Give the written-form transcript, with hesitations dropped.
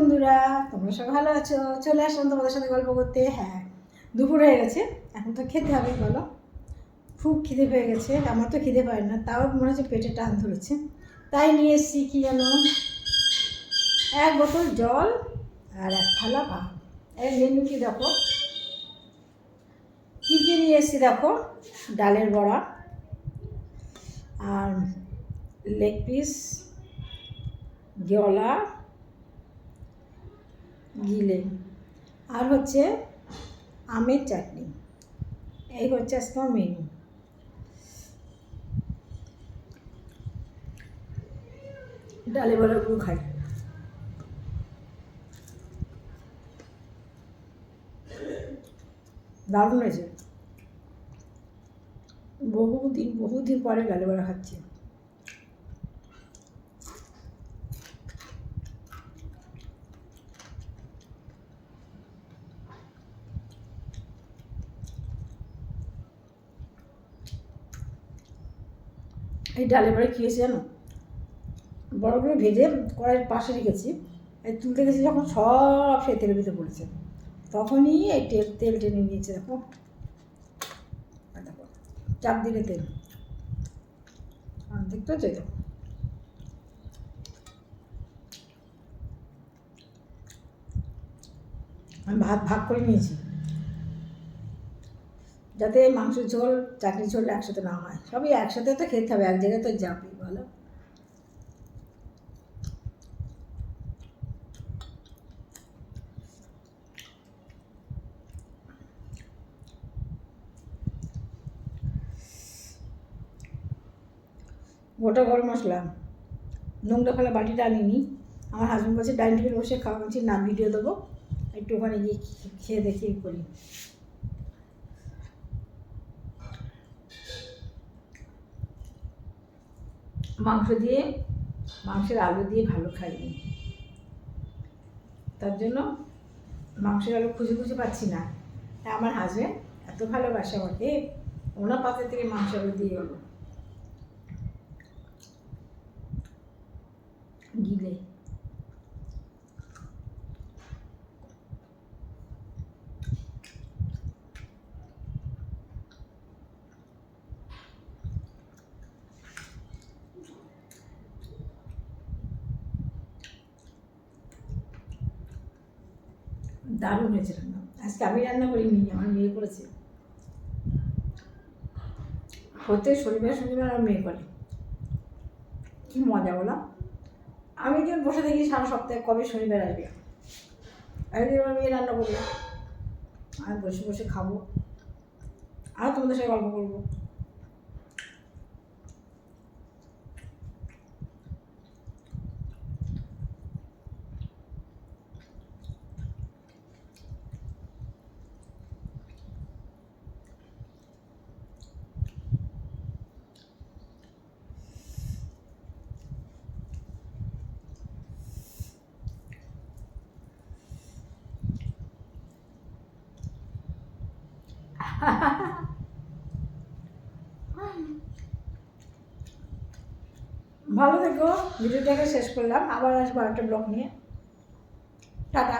বন্ধুরা, তোমরা সবাই ভালো আছো? চলে আসলাম তোমাদের সাথে গল্প করতে। হ্যাঁ, দুপুর হয়ে গেছে, এখন তো খেতে হবে। বলো, খুব খিদে পেয়ে গেছে। আমার তো খিদে পায় না, তাও মনে হচ্ছে পেটে টান ধরেছে। তাই নিয়ে এসেছি কি যেন, এক বোতল জল আর এক থালা ভাত। এই মেনু কি দেখো, কী কী নিয়ে এসেছি দেখো। ডালের বড়া আর লেগ পিস, গলা গিলে, আর হচ্ছে আমের চাটনি। এই হচ্ছে আজকে আমার মেনু। ডালে বড়াগুলো খাই। দারুণ হয়েছে। বহুদিন পরে ডালে বড়া খাচ্ছি। এই ডালে বড়া কী হয়েছে জানো, বড়াগুলো ভেজে কড়াইয়ের পাশে রেখেছি। এই তুলতে গেছি যখন সব সেই তেলের ভিতরে পড়েছে, তখনই এই তেল টেনে নিয়েছে। দেখো দেখো, চাপ দিলে তেল, দেখতে হচ্ছে তো। আমি ভাত ভাগ করে নিয়েছি, যাতে মাংসের ঝোল চাটনি ঝোল একসাথে না হয়। সবই একসাথে তো খেতে হবে, এক জায়গায় তো যাবে। বলো, গোটা গরম মশলা, নোংরা ফেলা বাটিটা আনিনি। আমার হাজব্যান্ড বলছে ডাইনিং টেবিল বসে খাওয়া, বলছি না, ভিডিও দেবো, একটু ওখানে গিয়ে খেয়ে দেখি করি। মাংসের আলু দিয়ে ভালো খাইনি, তার জন্য মাংসের আলু খুঁজে পাচ্ছি না। আমার হাজব্যান্ড এত ভালোবাসে আমাকে, ওনার পাতে থেকে মাংস আলু দিয়ে গেলো গিলে। দারুণ হয়েছে রান্না। আজকে আমি রান্না করিনি, আমার মেয়ে করেছে। প্রত্যেক শনিবার আমার মেয়ে করে। কি মজা বলো। আমি যখন বসে দেখি সারা সপ্তাহে কবে শনিবার আসবে, একদিন আমার মেয়ে রান্না করবে, আমি বসে বসে খাবো আর তোমাদের সাথে গল্প করবো। ভালো থেকো। ভিডিওটাকে শেষ করলাম, আবার আসবো একটা ব্লগ নিয়ে। টাটা।